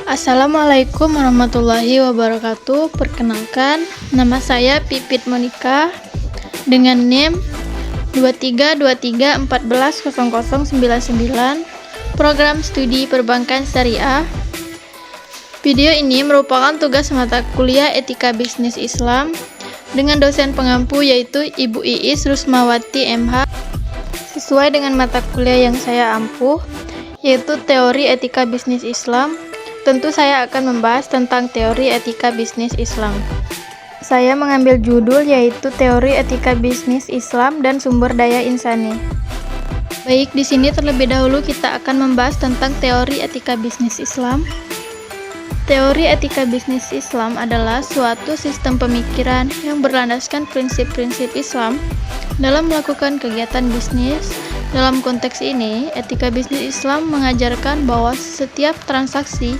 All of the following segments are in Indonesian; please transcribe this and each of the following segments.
Assalamualaikum warahmatullahi wabarakatuh. Perkenalkan, nama saya Pipit Monika dengan NIM 2323140099, Program Studi Perbankan Syariah. Video ini merupakan tugas mata kuliah Etika Bisnis Islam dengan dosen pengampu yaitu Ibu Iis Rusmawati MH, sesuai dengan mata kuliah yang saya ampuh, yaitu Teori Etika Bisnis Islam. Tentu saya akan membahas tentang teori etika bisnis Islam. Saya mengambil judul yaitu Teori Etika Bisnis Islam dan Sumber Daya Insani. Baik, di sini terlebih dahulu kita akan membahas tentang teori etika bisnis Islam. Teori etika bisnis Islam adalah suatu sistem pemikiran yang berlandaskan prinsip-prinsip Islam dalam melakukan kegiatan bisnis. Dalam konteks ini, etika bisnis Islam mengajarkan bahwa setiap transaksi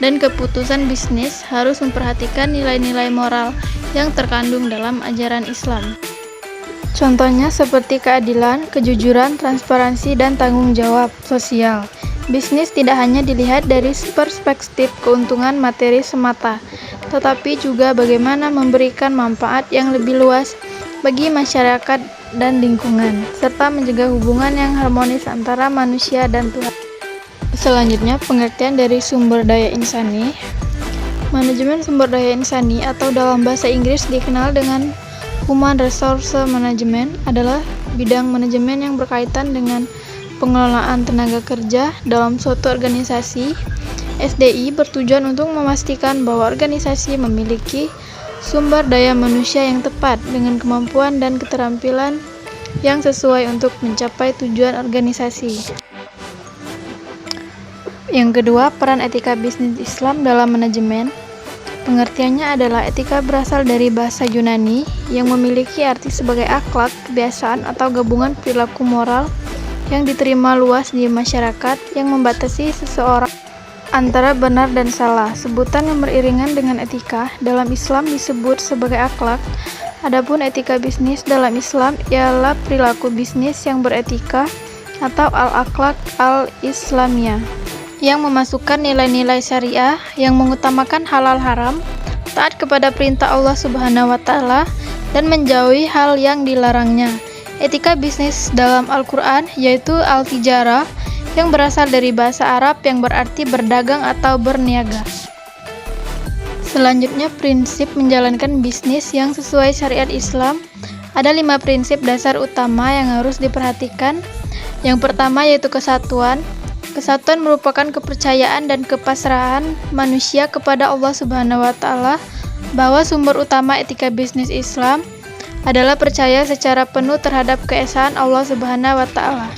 dan keputusan bisnis harus memperhatikan nilai-nilai moral yang terkandung dalam ajaran Islam. Contohnya seperti keadilan, kejujuran, transparansi, dan tanggung jawab sosial. Bisnis tidak hanya dilihat dari perspektif keuntungan materi semata, tetapi juga bagaimana memberikan manfaat yang lebih luas bagi masyarakat dan lingkungan, serta menjaga hubungan yang harmonis antara manusia dan Tuhan. Selanjutnya, pengertian dari sumber daya insani. Manajemen sumber daya insani atau dalam bahasa Inggris dikenal dengan Human Resource Management adalah bidang manajemen yang berkaitan dengan pengelolaan tenaga kerja dalam suatu organisasi. SDI bertujuan untuk memastikan bahwa organisasi memiliki sumber daya manusia yang tepat dengan kemampuan dan keterampilan yang sesuai untuk mencapai tujuan organisasi. Yang kedua, peran etika bisnis Islam dalam manajemen. Pengertiannya adalah etika berasal dari bahasa Yunani yang memiliki arti sebagai akhlak, kebiasaan, atau gabungan perilaku moral yang diterima luas di masyarakat yang membatasi seseorang antara benar dan salah. Sebutan yang beriringan dengan etika dalam Islam disebut sebagai akhlak. Adapun etika bisnis dalam Islam ialah perilaku bisnis yang beretika atau al-akhlak al-islamiyah, yang memasukkan nilai-nilai syariah yang mengutamakan halal haram, taat kepada perintah Allah Subhanahu wa Ta'ala, dan menjauhi hal yang dilarangnya. Etika bisnis dalam Al-Quran yaitu al-tijarah, yang berasal dari bahasa Arab yang berarti berdagang atau berniaga. Selanjutnya, prinsip menjalankan bisnis yang sesuai syariat Islam. Ada 5 prinsip dasar utama yang harus diperhatikan. Yang pertama yaitu kesatuan. Kesatuan merupakan kepercayaan dan kepasrahan manusia kepada Allah Subhanahu wa Ta'ala bahwa sumber utama etika bisnis Islam adalah percaya secara penuh terhadap keesaan Allah Subhanahu wa Ta'ala.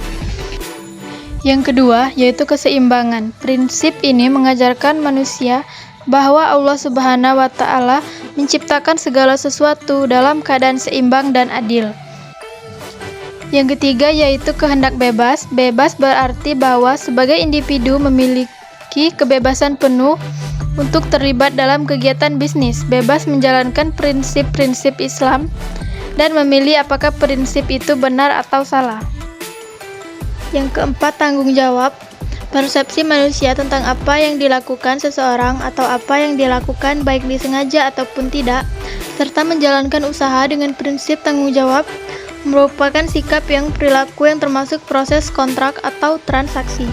Yang kedua yaitu keseimbangan. Prinsip ini mengajarkan manusia bahwa Allah Subhanahu wa Ta'ala menciptakan segala sesuatu dalam keadaan seimbang dan adil. Yang ketiga yaitu kehendak bebas. Bebas berarti bahwa sebagai individu memiliki kebebasan penuh untuk terlibat dalam kegiatan bisnis, bebas menjalankan prinsip-prinsip Islam dan memilih apakah prinsip itu benar atau salah. Yang keempat, tanggung jawab. Persepsi manusia tentang apa yang dilakukan seseorang atau apa yang dilakukan baik disengaja ataupun tidak, serta menjalankan usaha dengan prinsip tanggung jawab merupakan sikap yang perilaku yang termasuk proses kontrak atau transaksi.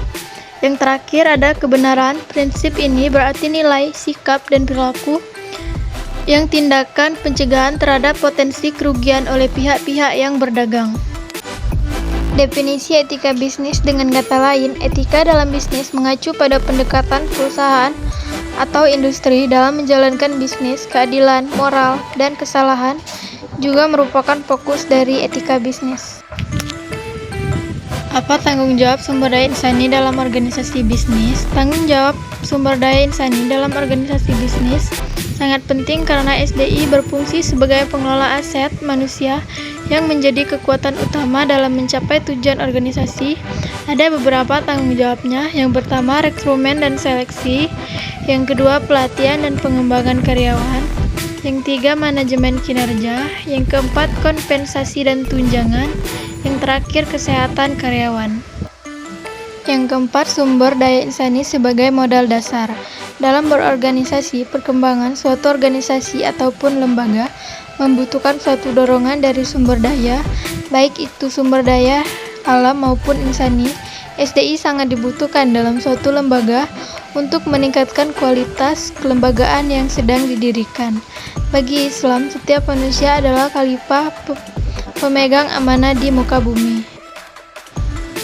Yang terakhir ada kebenaran. Prinsip ini berarti nilai, sikap, dan perilaku yang tindakan pencegahan terhadap potensi kerugian oleh pihak-pihak yang berdagang. Definisi etika bisnis dengan kata lain, etika dalam bisnis mengacu pada pendekatan perusahaan atau industri dalam menjalankan bisnis. Keadilan, moral, dan kesalahan juga merupakan fokus dari etika bisnis. Apa tanggung jawab sumber daya insani dalam organisasi bisnis? Tanggung jawab sumber daya insani dalam organisasi bisnis sangat penting karena SDI berfungsi sebagai pengelola aset manusia yang menjadi kekuatan utama dalam mencapai tujuan organisasi. Ada beberapa tanggung jawabnya. Yang pertama, rekrutmen dan seleksi. Yang kedua, pelatihan dan pengembangan karyawan. Yang tiga, manajemen kinerja. Yang keempat, kompensasi dan tunjangan. Yang terakhir, kesehatan karyawan. Yang keempat, sumber daya insani sebagai modal dasar. Dalam berorganisasi, perkembangan suatu organisasi ataupun lembaga membutuhkan suatu dorongan dari sumber daya, baik itu sumber daya alam maupun insani. SDI sangat dibutuhkan dalam suatu lembaga untuk meningkatkan kualitas kelembagaan yang sedang didirikan. Bagi Islam, setiap manusia adalah khalifah pemegang amanah di muka bumi.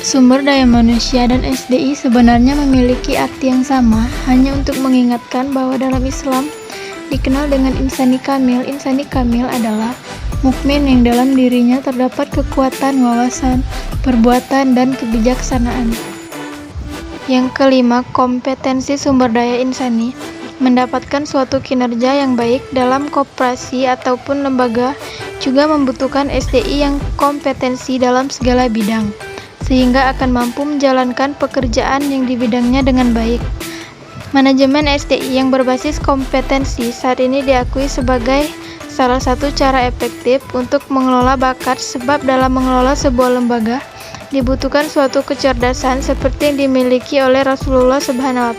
Sumber daya manusia dan SDI sebenarnya memiliki arti yang sama, hanya untuk mengingatkan bahwa dalam Islam dikenal dengan insani kamil. Insani kamil adalah mukmin yang dalam dirinya terdapat kekuatan wawasan, perbuatan, dan kebijaksanaan. Yang kelima, kompetensi sumber daya insani. Mendapatkan suatu kinerja yang baik dalam koperasi ataupun lembaga juga membutuhkan SDI yang kompetensi dalam segala bidang, sehingga akan mampu menjalankan pekerjaan yang di bidangnya dengan baik. Manajemen SDI yang berbasis kompetensi saat ini diakui sebagai salah satu cara efektif untuk mengelola bakat, sebab dalam mengelola sebuah lembaga dibutuhkan suatu kecerdasan seperti yang dimiliki oleh Rasulullah SAW,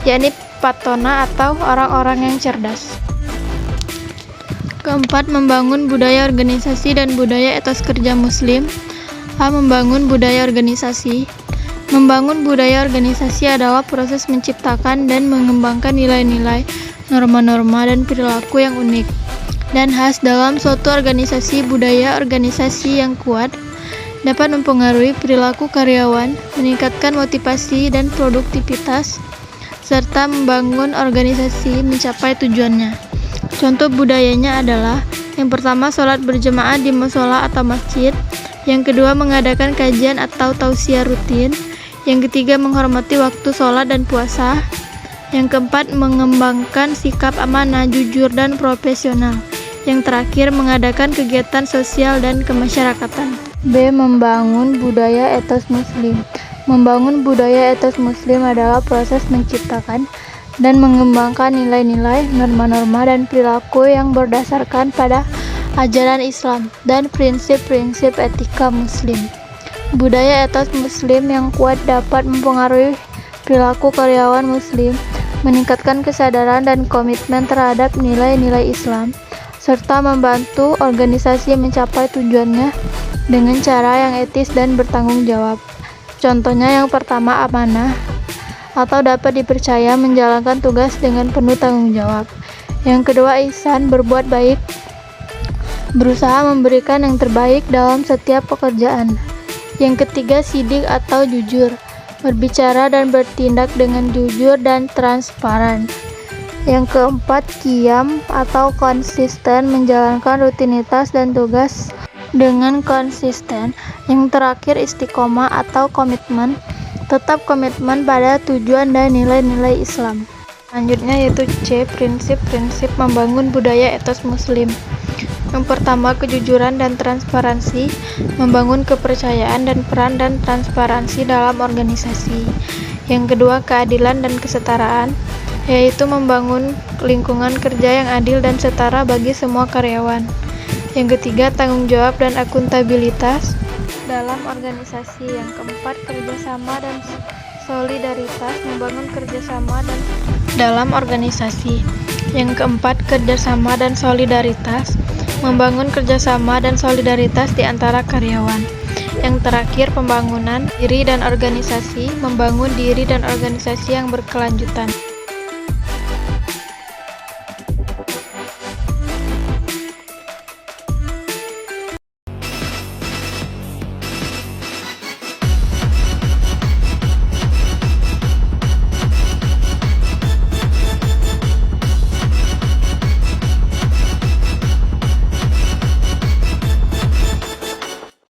yakni patona atau orang-orang yang cerdas. Keempat, membangun budaya organisasi dan budaya etos kerja muslim. Membangun budaya organisasi. Membangun budaya organisasi adalah proses menciptakan dan mengembangkan nilai-nilai, norma-norma, dan perilaku yang unik dan khas dalam suatu organisasi. Budaya organisasi yang kuat dapat mempengaruhi perilaku karyawan, meningkatkan motivasi dan produktivitas, serta membangun organisasi mencapai tujuannya. Contoh budayanya adalah: yang pertama, sholat berjamaah di mushola atau masjid; yang kedua, mengadakan kajian atau tausiah rutin; yang ketiga, menghormati waktu sholat dan puasa; yang keempat, mengembangkan sikap amanah, jujur, dan profesional; yang terakhir, mengadakan kegiatan sosial dan kemasyarakatan. B. Membangun budaya etos muslim. Membangun budaya etos muslim adalah proses menciptakan dan mengembangkan nilai-nilai, norma-norma, dan perilaku yang berdasarkan pada ajaran Islam dan prinsip-prinsip etika muslim. Budaya etos muslim yang kuat dapat mempengaruhi perilaku karyawan muslim, meningkatkan kesadaran dan komitmen terhadap nilai-nilai Islam, serta membantu organisasi mencapai tujuannya dengan cara yang etis dan bertanggung jawab. Contohnya, yang pertama, amanah atau dapat dipercaya menjalankan tugas dengan penuh tanggung jawab. Yang kedua, ihsan, berbuat baik, berusaha memberikan yang terbaik dalam setiap pekerjaan. Yang ketiga, sidik atau jujur, berbicara dan bertindak dengan jujur dan transparan. Yang keempat, qiyam atau konsisten, menjalankan rutinitas dan tugas dengan konsisten. Yang terakhir, istiqomah atau komitmen, tetap komitmen pada tujuan dan nilai-nilai Islam. Selanjutnya yaitu C. Prinsip-prinsip membangun budaya etos muslim. Yang pertama, kejujuran dan transparansi, membangun kepercayaan dan peran dan transparansi dalam organisasi. Yang kedua, keadilan dan kesetaraan, yaitu membangun lingkungan kerja yang adil dan setara bagi semua karyawan. Yang ketiga, tanggung jawab dan akuntabilitas dalam organisasi. Yang keempat, kerjasama dan solidaritas, membangun kerjasama dan dalam organisasi. Yang keempat, kerjasama dan solidaritas, membangun kerjasama dan solidaritas di antara karyawan. Yang terakhir, pembangunan diri dan organisasi, membangun diri dan organisasi yang berkelanjutan.